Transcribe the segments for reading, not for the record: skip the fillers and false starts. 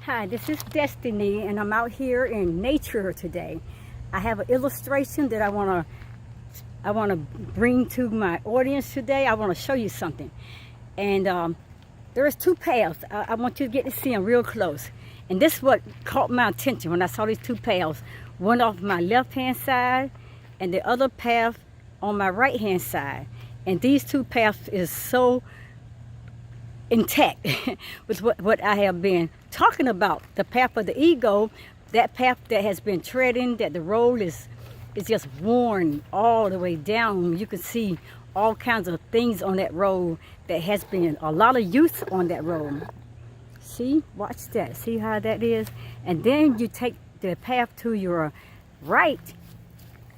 Hi, this is Destiny, and I'm out here in nature today. I have an illustration that I want to bring to my audience today. I want to show you something, and there's two paths. I want you to get to see them real close. And this is what caught my attention when I saw these two paths. One off my left-hand side, and the other path on my right-hand side. And these two paths is so intact with what I have been talking about. The path of the ego, that path that has been treading, that the road is just worn all the way down. You can see all kinds of things on that road that has been a lot of use on that road. See, watch that, see how that is? And then you take the path to your right,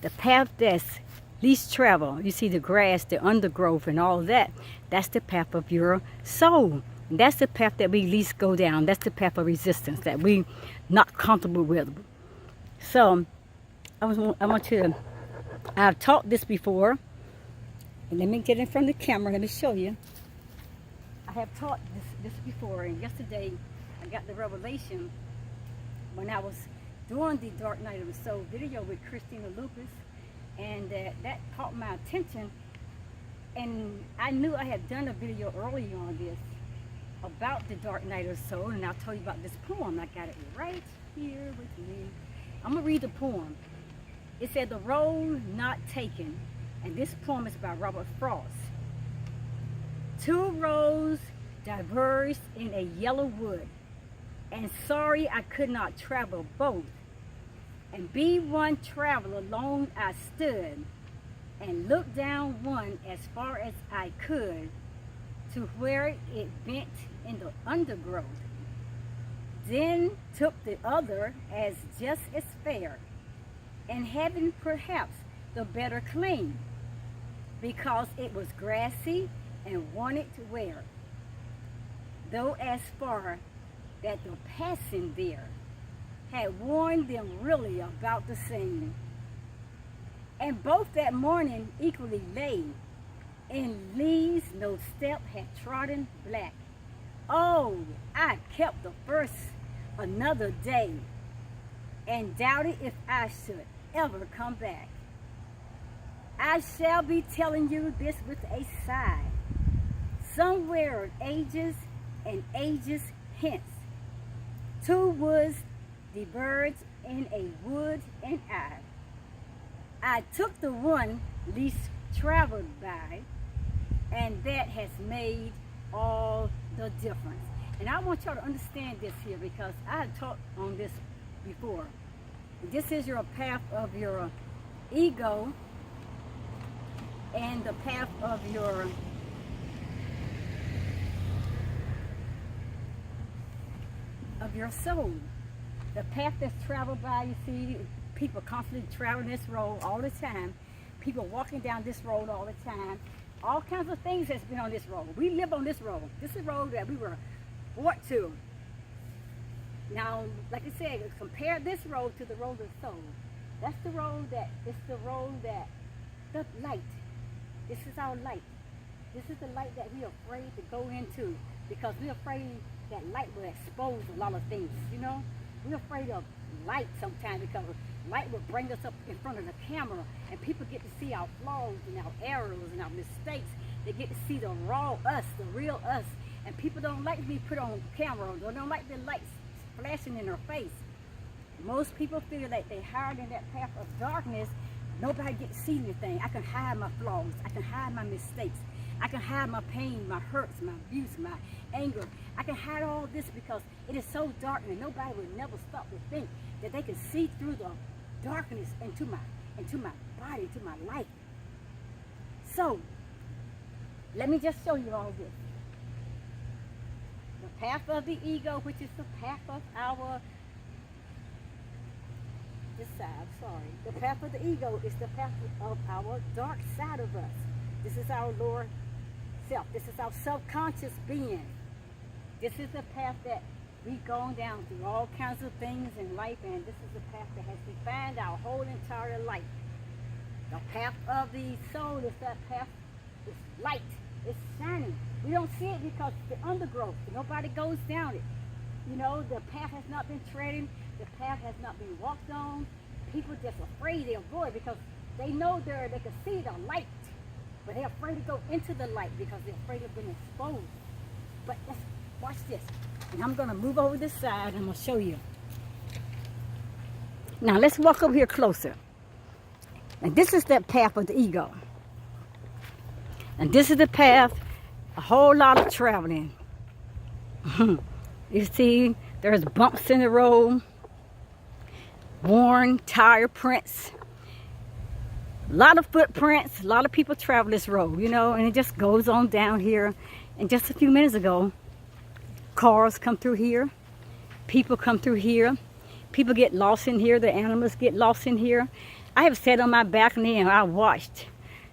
the path that's least travel. You see the grass, the undergrowth, and all that. That's the path of your soul. And that's the path that we least go down. That's the path of resistance that we not comfortable with. So I've taught this before. And let me get in front of the camera. Let me show you. I have taught this before. And yesterday I got the revelation when I was doing the Dark Night of the Soul video with Christina Lucas. And that caught my attention, and I knew I had done a video earlier on this about the Dark Night of the Soul, and I'll tell you about this poem. I got it right here with me. I'm going to read the poem. It said, "The Road Not Taken," and this poem is by Robert Frost. "Two roads diverged in a yellow wood, and sorry I could not travel both. And be one traveler alone I stood, and looked down one as far as I could, to where it bent in the undergrowth. Then took the other as just as fair, and having perhaps the better claim, because it was grassy and wanted to wear, though as far that the passing there had warned them really about the same. And both that morning equally lay in leaves no step had trodden black. Oh, I kept the first another day, and doubted if I should ever come back. I shall be telling you this with a sigh, somewhere ages and ages hence. Two woods diverged in a wood, and I took the one least traveled by, and that has made all the difference." And I want y'all to understand this here, because I have taught on this before. This is your path of your ego and the path of your soul. The path that's traveled by, you see, people constantly traveling this road all the time. People walking down this road all the time. All kinds of things that's been on this road. We live on this road. This is a road that we were brought to. Now, like I said, compare this road to the road of the soul. That's the road that, the light. This is our light. This is the light that we're afraid to go into, because we're afraid that light will expose a lot of things, you know? We're afraid of light sometimes, because light will bring us up in front of the camera, and people get to see our flaws and our errors and our mistakes. They get to see the raw us, the real us. And people don't like to be put on camera. They don't like the lights flashing in their face. Most people feel like they're hiding in that path of darkness. Nobody gets to see anything. I can hide my flaws. I can hide my mistakes. I can hide my pain, my hurts, my abuse, my anger. I can hide all this because it is so dark, and nobody would never stop to think that they can see through the darkness into my body, to my life. So, let me just show you all this. The path of the ego, which is the path of our, this side, sorry. The path of the ego is the path of our dark side of us. This is our lower self. This is our subconscious being. This is the path that we've gone down through all kinds of things in life, and this is the path that has defined our whole entire life. The path of the soul is that path, it's light, it's shining. We don't see it because it's the undergrowth. Nobody goes down it. You know, the path has not been treaded. The path has not been walked on. People just afraid they'll go it because they know they can see the light. But they're afraid to go into the light because they're afraid of being exposed. But let's watch this. And I'm going to move over this side and I'm going to show you. Now let's walk over here closer. And this is that path of the ego. And this is the path, a whole lot of traveling. You see, there's bumps in the road, worn tire prints, a lot of footprints, a lot of people travel this road, you know, and it just goes on down here. And just a few minutes ago, cars come through here, people come through here, people get lost in here, the animals get lost in here. I have sat on my balcony and I watched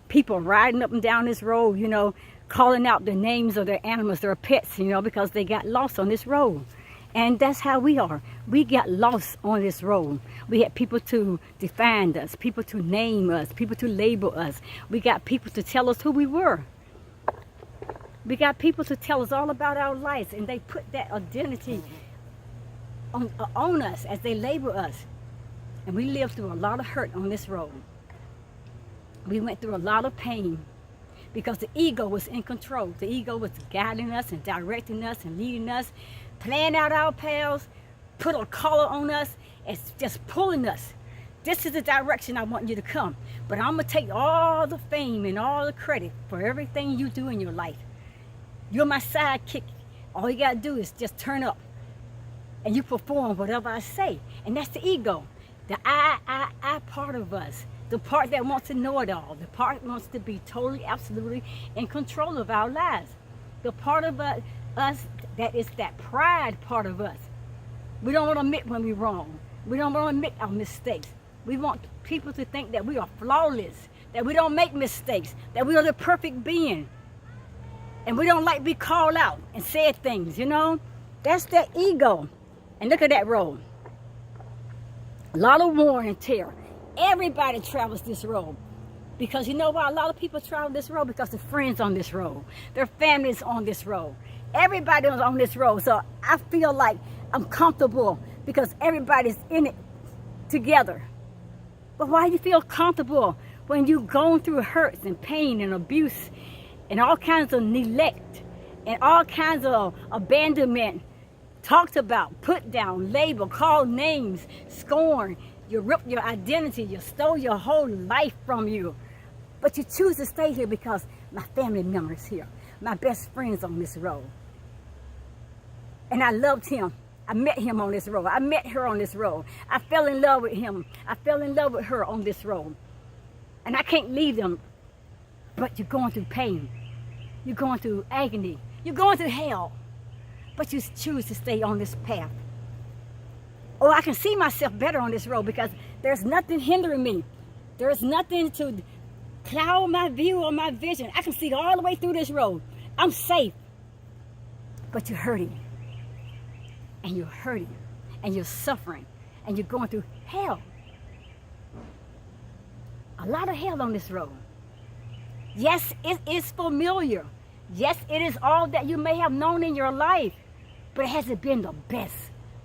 people riding up and down this road, you know, calling out the names of their animals, their pets, you know, because they got lost on this road. And that's how we are. We got lost on this road. We had people to define us, people to name us, people to label us. We got people to tell us who we were. We got people to tell us all about our lives, and they put that identity on us as they label us. And we lived through a lot of hurt on this road. We went through a lot of pain because the ego was in control. The ego was guiding us and directing us and leading us, planning out our paths, put a collar on us, and just pulling us. This is the direction I want you to come. But I'm going to take all the fame and all the credit for everything you do in your life. You're my sidekick. All you got to do is just turn up and you perform whatever I say. And that's the ego, the I part of us. The part that wants to know it all. The part that wants to be totally, absolutely in control of our lives. The part of us that is that pride part of us. We don't want to admit when we're wrong. We don't want to admit our mistakes. We want people to think that we are flawless, that we don't make mistakes, that we are the perfect being. And we don't like to be called out and said things, you know. That's that ego. And look at that road. A lot of war and tear. Everybody travels this road. Because you know why a lot of people travel this road? Because their friends on this road. Their families on this road. Everybody is on this road. So I feel like I'm comfortable because everybody's in it together. But why do you feel comfortable when you're going through hurts and pain and abuse and all kinds of neglect and all kinds of abandonment talked about, put down, labeled, called names, scorn? You ripped your identity. You stole your whole life from you. But you choose to stay here because my family members here. My best friend's on this road. And I loved him. I met him on this road. I met her on this road. I fell in love with him. I fell in love with her on this road. And I can't leave them. But you're going through pain. You're going through agony. You're going through hell. But you choose to stay on this path. Oh, I can see myself better on this road because there's nothing hindering me. There's nothing to cloud my view or my vision. I can see all the way through this road. I'm safe. But you're hurting. And you're hurting. And you're suffering. And you're going through hell. A lot of hell on this road. Yes, it is familiar. Yes, it is all that you may have known in your life. But it hasn't been the best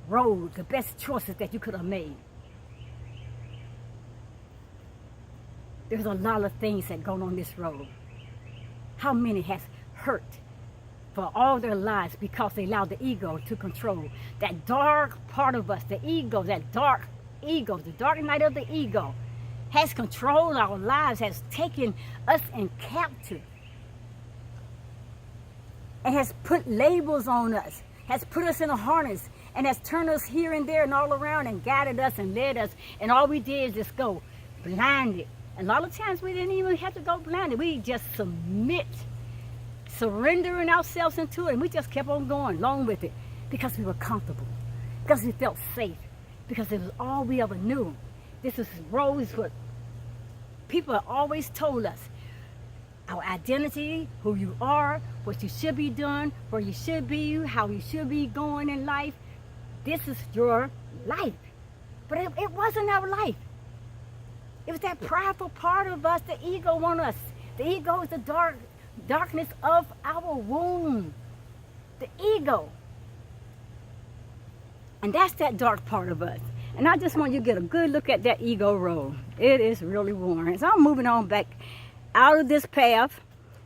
road, the best choices that you could have made. There's a lot of things that go on this road. How many has hurt for all their lives because they allowed the ego to control? That dark part of us, the ego, that dark ego, the dark night of the ego has controlled our lives, has taken us in captive, and has put labels on us, has put us in a harness, and has turned us here and there and all around and guided us and led us. And all we did is just go blinded. And a lot of times we didn't even have to go blinded. We just surrendering ourselves into it. And we just kept on going along with it because we were comfortable, because we felt safe, because it was all we ever knew. This is roads what people have always told us. Our identity, who you are, what you should be doing, where you should be, how you should be going in life. This is your life. But it wasn't our life. It was that prideful part of us, the ego on us. The ego is the darkness of our womb. The ego. And that's that dark part of us. And I just want you to get a good look at that ego road. It is really worn. So I'm moving on back out of this path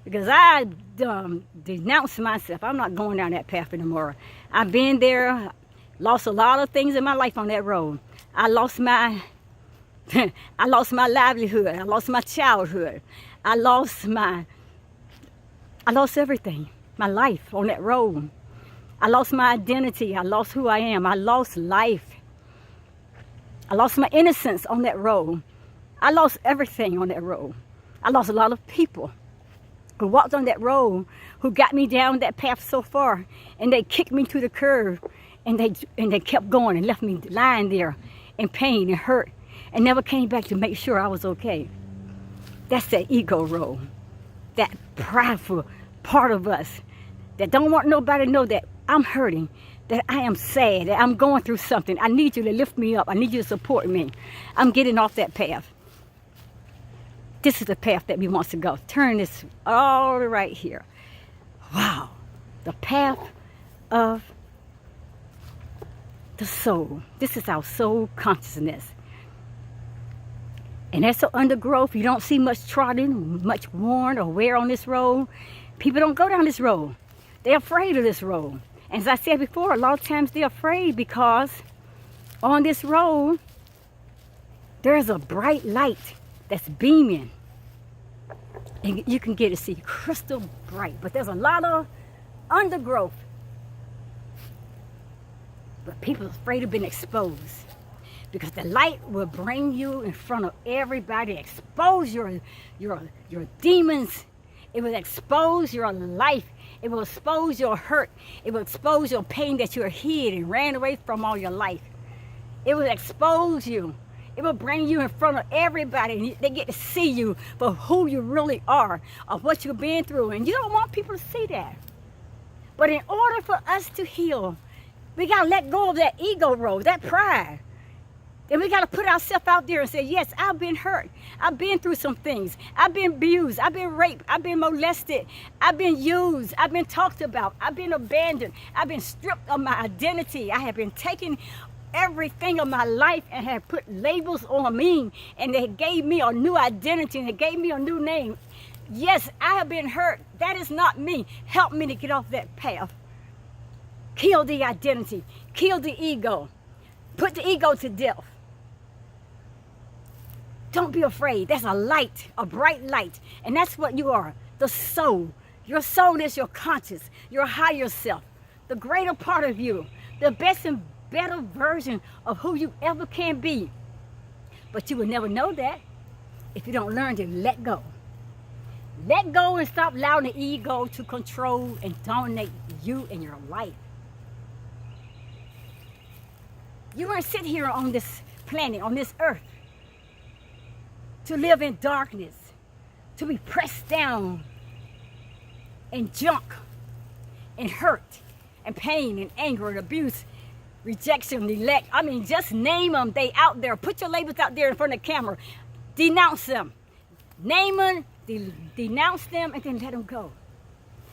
because I denounced myself. I'm not going down that path anymore. I've been there, lost a lot of things in my life on that road. I lost my I lost my livelihood. I lost my childhood. I lost everything, my life on that road. I lost my identity. I lost who I am. I lost life. I lost my innocence on that road. I lost everything on that road. I lost a lot of people who walked on that road, who got me down that path so far, and they kicked me to the curb, and they kept going and left me lying there in pain and hurt, and never came back to make sure I was okay. That's that ego road, that prideful part of us that don't want nobody to know that I'm hurting, that I am sad, that I'm going through something. I need you to lift me up. I need you to support me. I'm getting off that path. This is the path that we want to go. Turn this all right here. Wow. The path of the soul. This is our soul consciousness. And that's an undergrowth. You don't see much trodden, much worn or wear on this road. People don't go down this road. They're afraid of this road. And as I said before, a lot of times they're afraid because on this road, there's a bright light that's beaming. And you can get to see crystal bright. But there's a lot of undergrowth. But people are afraid of being exposed. Because the light will bring you in front of everybody, expose your demons. It will expose your life. It will expose your hurt. It will expose your pain that you hid and ran away from all your life. It will expose you. It will bring you in front of everybody. And they get to see you for who you really are, of what you've been through. And you don't want people to see that. But in order for us to heal, we got to let go of that ego road, that pride. And we got to put ourselves out there and say, yes, I've been hurt. I've been through some things. I've been abused. I've been raped. I've been molested. I've been used. I've been talked about. I've been abandoned. I've been stripped of my identity. I have been taken everything of my life and have put labels on me. And they gave me a new identity and they gave me a new name. Yes, I have been hurt. That is not me. Help me to get off that path. Kill the identity. Kill the ego. Put the ego to death. Don't be afraid. That's a light, a bright light. And that's what you are, the soul. Your soul is your conscious, your higher self, the greater part of you, the best and better version of who you ever can be. But you will never know that if you don't learn to let go. Let go and stop allowing the ego to control and dominate you and your life. You weren't sitting here on this planet, on this earth, to live in darkness, to be pressed down in junk, and hurt, and pain, and anger, and abuse, rejection, neglect. I mean, just name them. They out there. Put your labels out there in front of the camera. Denounce them. Name them, denounce them, and then let them go.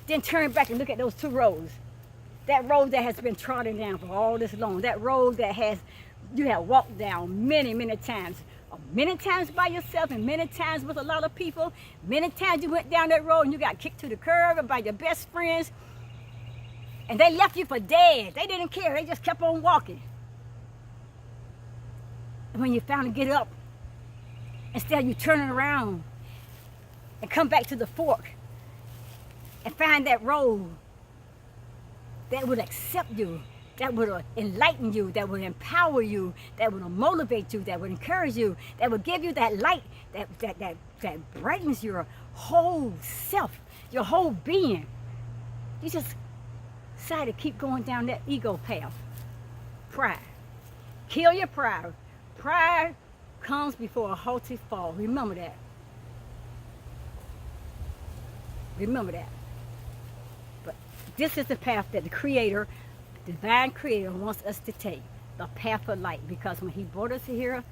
Then turn back and look at those two roads. That road that has been trodden down for all this long. That road that you have walked down many, many times. Many times by yourself and many times with a lot of people. Many times you went down that road and you got kicked to the curb by your best friends. And they left you for dead. They didn't care. They just kept on walking. And when you finally get up, instead of you turning around and come back to the fork and find that road that would accept you, that would enlighten you, that would empower you, that would motivate you, that would encourage you, that would give you that light that brightens your whole self, your whole being. You just decide to keep going down that ego path. Pride. Kill your pride. Pride comes before a haughty fall. Remember that. Remember that. But this is the path that the Creator, divine Creator, wants us to take, the path of light. Because when He brought us here,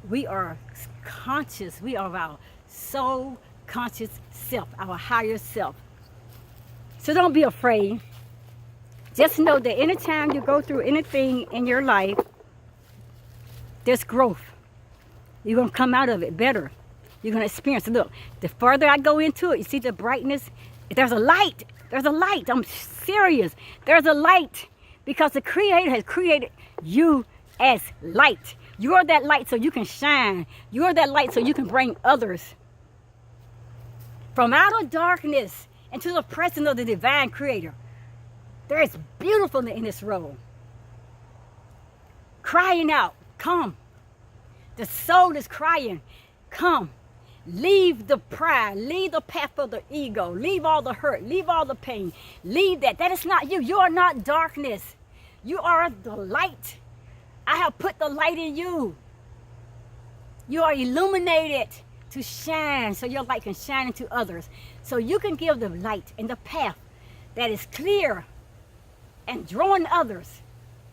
we are conscious. We are our soul conscious self, our higher self. So don't be afraid Just know that anytime you go through anything in your life, there's growth. You're going to come out of it better. You're going to experience it. Look, the further I go into it, you see the brightness? There's a light. There's a light. I'm serious. There's a light because the Creator has created you as light. You're that light so you can shine. You're that light so you can bring others from out of darkness into the presence of the divine Creator. There is beautiful in this role. Crying out, come. The soul is crying, come. Leave the pride, leave the path of the ego, leave all the hurt, leave all the pain, leave that. That is not you. You are not darkness. You are the light. I have put the light in you. You are illuminated to shine so your light can shine into others. So you can give the light and the path that is clear and drawing others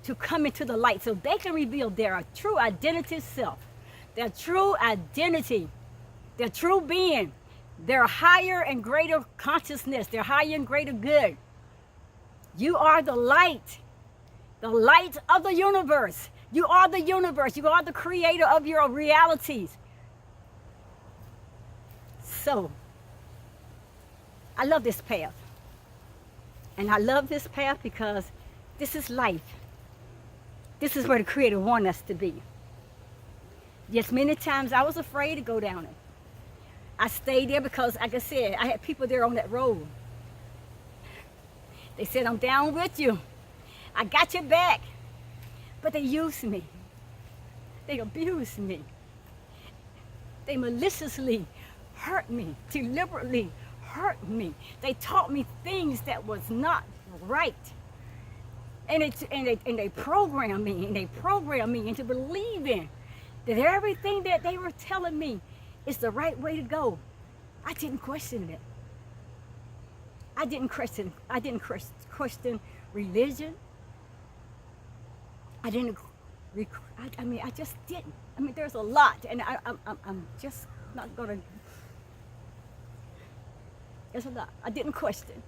to come into the light so they can reveal their true identity self, their true identity, their true being, their higher and greater consciousness, their higher and greater good. You are the light of the universe. You are the universe. You are the creator of your realities. So, I love this path. And I love this path because this is life. This is where the Creator wants us to be. Yes, many times I was afraid to go down it. I stayed there because, like I said, I had people there on that road. They said, I'm down with you. I got your back. But they used me. They abused me. They maliciously hurt me, deliberately hurt me. They taught me things that was not right. And they programmed me, into believing that everything that they were telling me is the right way to go. I didn't question it. I didn't question religion. I just didn't. I mean, there's a lot, and I'm just not gonna. There's a lot. I didn't question.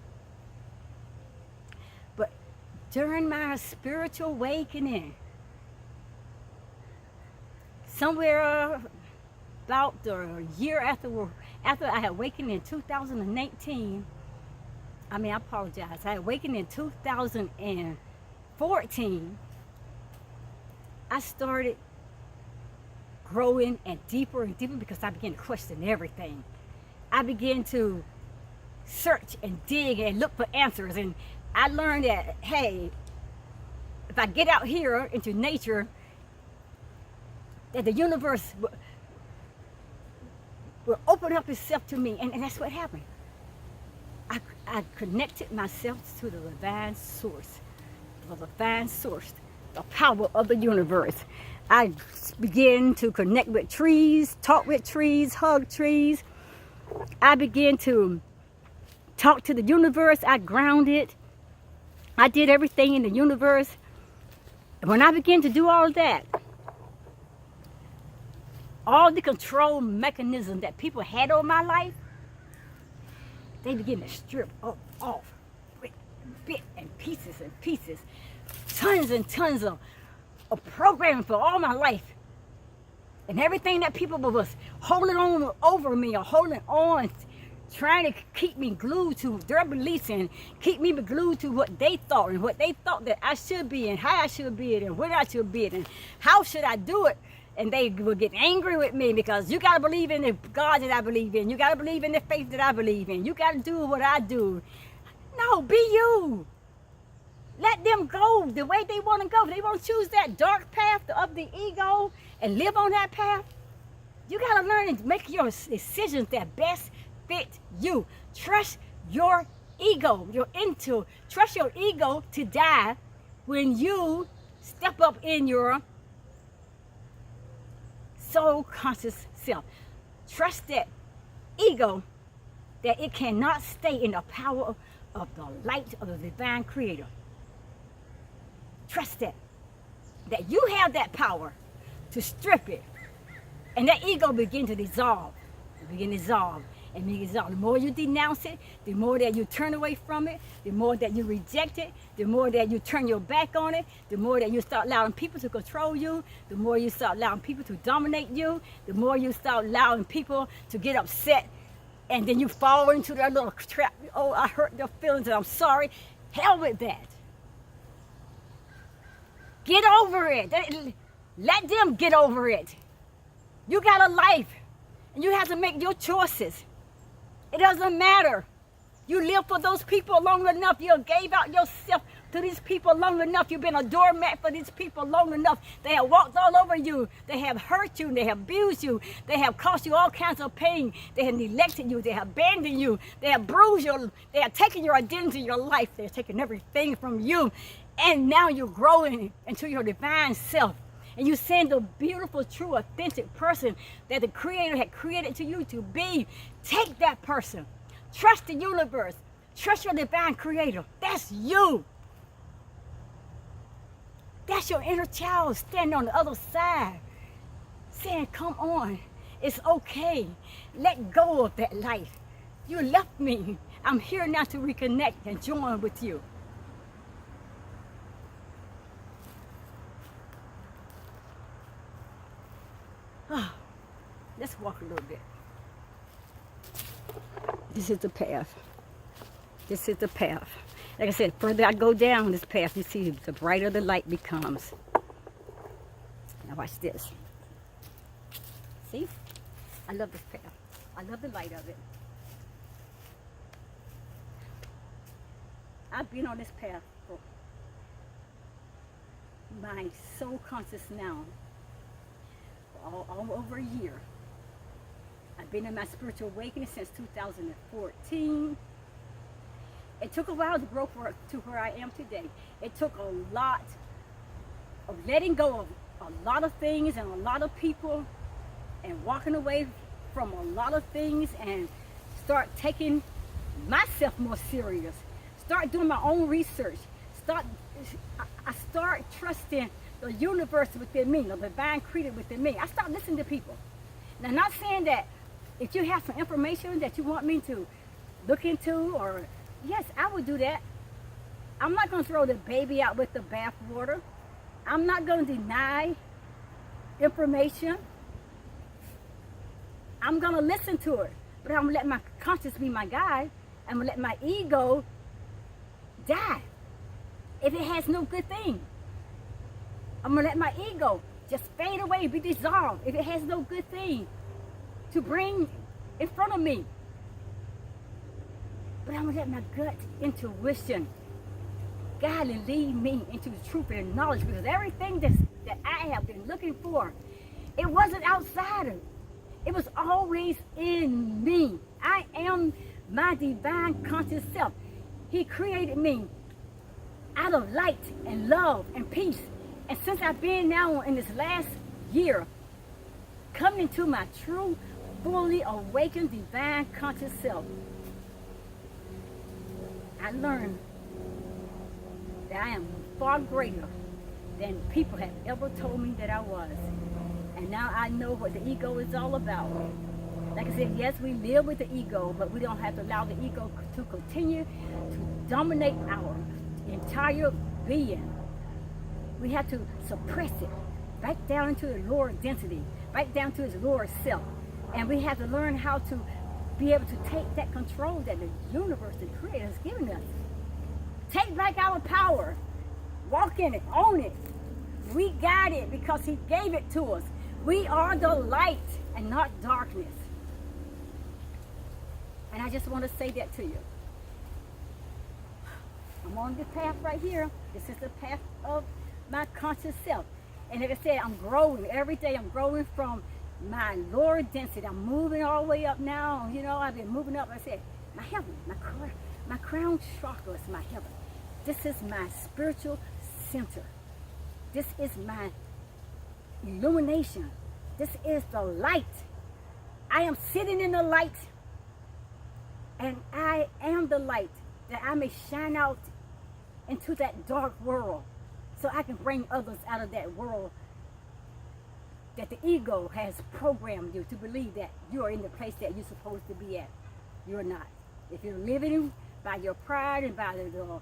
But during my spiritual awakening, somewhere about the year after I had awakened in 2018, I apologize. I awakened in 2014. I started growing and deeper because I began to question everything. I began to search and dig and look for answers. And I learned that, hey, if I get out here into nature, that the universe will open up itself to me. And that's what happened. I connected myself to the divine source, the power of the universe. I began to connect with trees, talk with trees, hug trees. I began to talk to the universe. I grounded. I did everything in the universe. And when I began to do all that, all the control mechanisms that people had on my life, they began to strip off bit and pieces. Tons and tons of programming for all my life. And everything that people was holding on over me or holding on, trying to keep me glued to their beliefs and keep me glued to what they thought and what they thought that I should be and how I should be it and what I should be it and how should I do it. And they would get angry with me because you got to believe in the God that I believe in. You got to believe in the faith that I believe in. You got to do what I do. No, be you. Let them go the way they want to go. If they want to choose that dark path of the ego and live on that path, you got to learn and make your decisions that best fit you. Trust your ego. Trust your ego to die when you step up in your soul conscious self. Trust that ego, that it cannot stay in the power of the light of the divine Creator. Trust that you have that power to strip it, and that ego begin to dissolve, and be exalted. The more you denounce it, the more that you turn away from it, the more that you reject it, the more that you turn your back on it, the more that you start allowing people to control you, the more you start allowing people to dominate you, the more you start allowing people to get upset, and then you fall into that little trap. Oh, I hurt their feelings and I'm sorry. Hell with that. Get over it. Let them get over it. You got a life, and you have to make your choices. It doesn't matter. You live for those people long enough. You gave out yourself to these people long enough. You've been a doormat for these people long enough. They have walked all over you. They have hurt you. They have abused you. They have caused you all kinds of pain. They have neglected you. They have abandoned you. They have bruised you. They have taken your identity, your life. They have taken everything from you. And now you're growing into your divine self. And you're seeing the beautiful, true, authentic person that the Creator had created to you to be. Take that person. Trust the universe. Trust your divine Creator. That's you. That's your inner child standing on the other side saying, come on, it's okay. Let go of that life. You left me. I'm here now to reconnect and join with you. Let's walk a little bit. This is the path. This is the path. Like I said, further I go down this path, you see, the brighter the light becomes. Now watch this. See? I love this path. I love the light of it. I've been on this path for my soul conscious now for all over a year. I've been in my spiritual awakening since 2014. It took a while to grow to where I am today. It took a lot of letting go of a lot of things and a lot of people and walking away from a lot of things and start taking myself more serious. Start doing my own research. I start trusting the universe within me, the divine creator within me. I start listening to people. Now, I'm not saying that if you have some information that you want me to look into, or yes, I would do that. I'm not going to throw the baby out with the bathwater. I'm not going to deny information. I'm going to listen to it, but I'm going to let my conscience be my guide. I'm going to let my ego die if it has no good thing. I'm going to let my ego just fade away, be dissolved if it has no good thing to bring in front of me. But I'm going to let my gut intuition guide and lead me into the truth and knowledge, because everything that I have been looking for, it wasn't outside of me. It was always in me. I am my divine conscious self. He created me out of light and love and peace. And since I've been now in this last year, coming to my true, fully awakened divine conscious self, I learned that I am far greater than people have ever told me that I was. And now I know what the ego is all about. Like I said, yes, we live with the ego, but we don't have to allow the ego to continue to dominate our entire being. We have to suppress it back down into the lower density, back down to its lower self. And we have to learn how to be able to take that control that the universe, the Creator, has given us. Take back our power. Walk in it. Own it. We got it because He gave it to us. We are the light and not darkness. And I just want to say that to you. I'm on the path right here. This is the path of my conscious self. And like I said, I'm growing. Every day I'm growing from my lower density. I'm moving all the way up now. You know, I've been moving up. Like I said, my heaven, my crown chakra is my heaven. This is my spiritual center. This is my illumination. This is the light. I am sitting in the light, and I am the light, that I may shine out into that dark world, so I can bring others out of that world that the ego has programmed you to believe that you are in the place that you're supposed to be at. you're not. If you're living by your pride and by the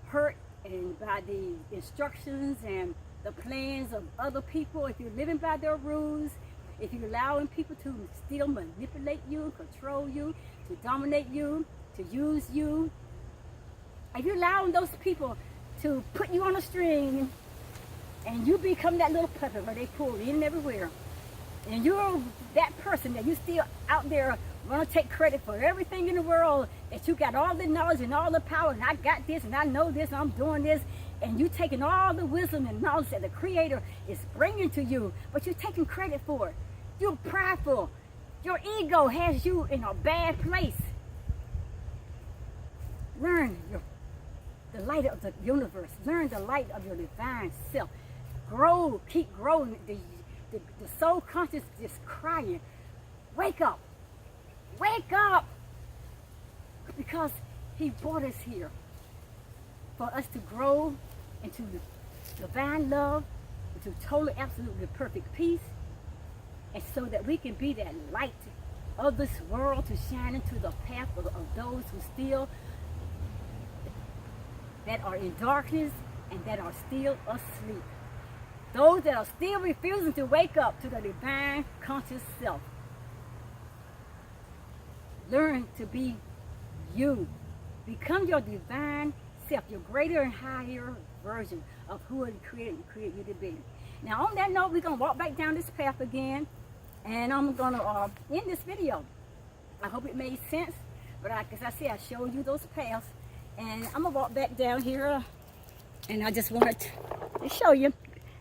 hurt and by the instructions and the plans of other people, if you're living by their rules, if you're allowing people to still manipulate you, control you, to dominate you, to use you, if you're allowing those people to put you on a string and you become that little puppet where they pull in and everywhere, and you're that person that you still out there want to take credit for everything in the world, that you got all the knowledge and all the power, and I got this and I know this and I'm doing this, and you taking all the wisdom and knowledge that the Creator is bringing to you, but you're taking credit for it. You're prideful. Your ego has you in a bad place. Learn the light of the universe. Learn the light of your divine self. Grow, keep growing. The soul conscious is crying, wake up, wake up, because he brought us here for us to grow into divine love, into total, absolutely perfect peace, and so that we can be that light of this world to shine into the path of those who still, that are in darkness and that are still asleep. Those that are still refusing to wake up to the divine conscious self. Learn to be you. Become your divine self, your greater and higher version of who it created you to be. Now on that note, we're going to walk back down this path again, and I'm going to end this video. I hope it made sense, but as I said, I showed you those paths, and I'm going to walk back down here, and I just wanted to show you.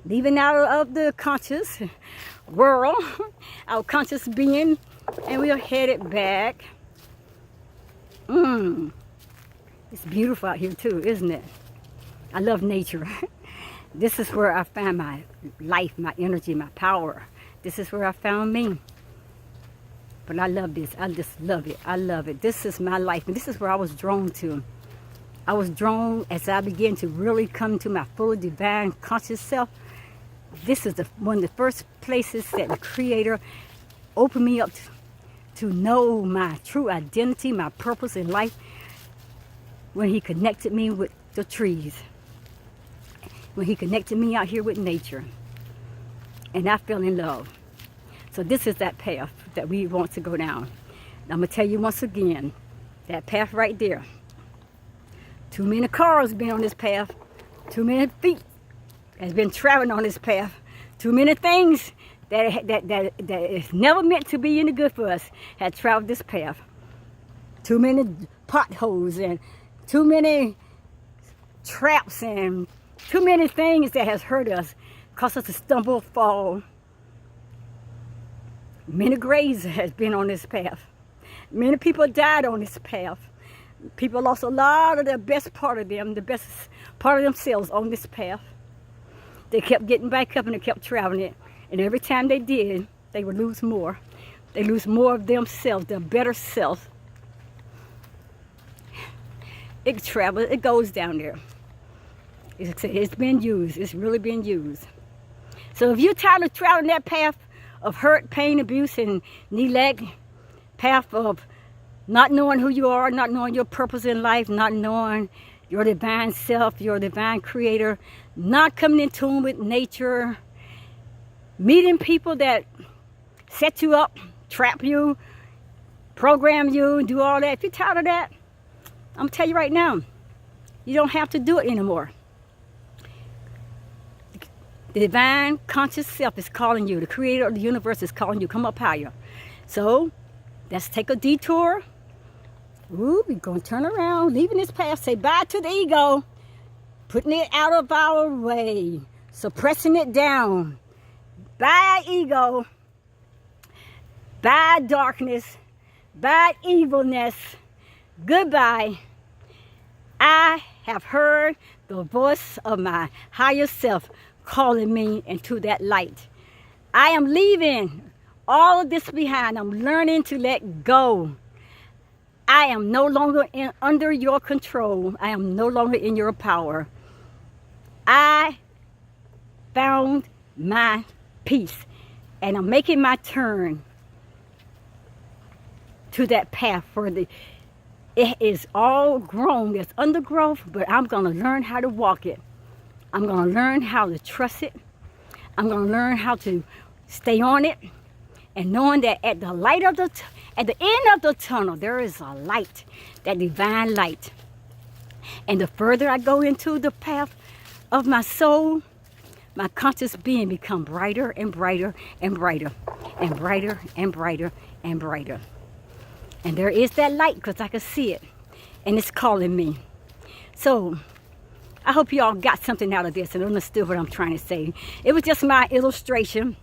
Leaving out of the conscious world, our conscious being, and we are headed back. It's beautiful out here too, isn't it? I love nature. This is where I found my life, my energy, my power. This is where I found me. But I love this. I just love it. I love it. This is my life, and this is where I was drawn to. I was drawn as I began to really come to my full divine conscious self. This is one of the first places that the Creator opened me up to know my true identity, my purpose in life, when He connected me with the trees, when He connected me out here with nature, and I fell in love. So this is that path that we want to go down. I'm going to tell you once again, that path right there. Too many cars been on this path, too many feet has been traveling on this path. Too many things that is never meant to be any good for us had traveled this path. Too many potholes and too many traps and too many things that has hurt us, caused us to stumble, fall. Many graves has been on this path. Many people died on this path. People lost a lot of the best part of them, the best part of themselves on this path. They kept getting back up and they kept traveling it. And every time they did, they would lose more. They lose more of themselves, their better self. It travels, it goes down there. It's been used. It's really been used. So if you're tired of traveling that path of hurt, pain, abuse, and neglect, path of not knowing who you are, not knowing your purpose in life, not knowing your divine self, your divine Creator, not coming in tune with nature, meeting people that set you up, trap you, program you, and do all that. If you're tired of that, I'm going to tell you right now, you don't have to do it anymore. The divine conscious self is calling you. The Creator of the universe is calling you. Come up higher. So let's take a detour. Ooh, we're going to turn around, leaving this path, say bye to the ego, putting it out of our way, suppressing it down. Bye, ego. Bye, darkness. Bye, evilness. Goodbye. I have heard the voice of my higher self calling me into that light. I am leaving all of this behind. I'm learning to let go. I am no longer under your control. I am no longer in your power. I found my peace, and I'm making my turn to that path for it is all grown, it's undergrowth, but I'm going to learn how to walk it. I'm going to learn how to trust it. I'm going to learn how to stay on it, and knowing that at the end of the tunnel, there is a light, that divine light. And the further I go into the path of my soul, my conscious being become brighter and brighter and brighter and brighter and brighter and brighter. And there is that light because I can see it, and it's calling me. So I hope you all got something out of this and understood what I'm trying to say. It was just my illustration,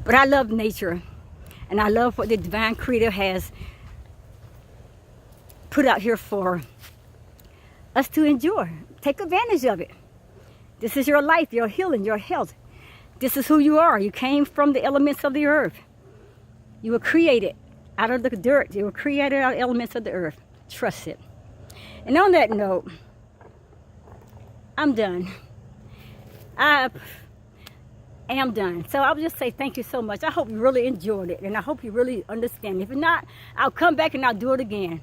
but I love nature, and I love what the divine creator has put out here for us to enjoy. Take advantage of it. This is your life, your healing, your health. This is who you are. You came from the elements of the earth. You were created out of the dirt. You were created out of the elements of the earth. Trust it. And on that note, I'm done. I am done. So I'll just say thank you so much. I hope you really enjoyed it, and I hope you really understand. If not, I'll come back and I'll do it again.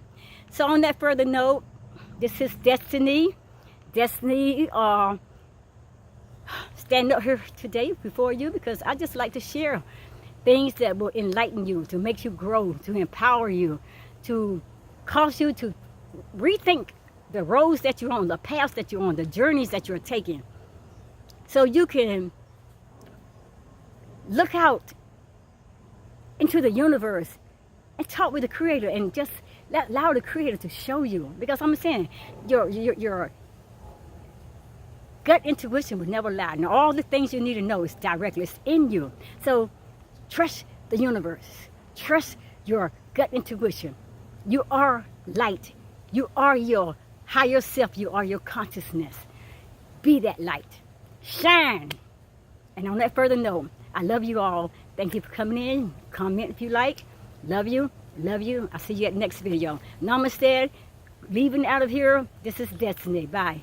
So on that further note, this is Destiny. Destiny, stand up here today before you because I just like to share things that will enlighten you, to make you grow, to empower you, to cause you to rethink the roads that you're on, the paths that you're on, the journeys that you're taking, so you can look out into the universe and talk with the Creator and just allow the Creator to show you. Because I'm saying your gut intuition would never lie. And all the things you need to know is directly, it's in you. So trust the universe. Trust your gut intuition. You are light. You are your higher self. You are your consciousness. Be that light. Shine. And on that further note, I love you all. Thank you for coming in. Comment if you like. Love you. Love you. I'll see you at the next video. Namaste. Leaving out of here. This is Destiny. Bye.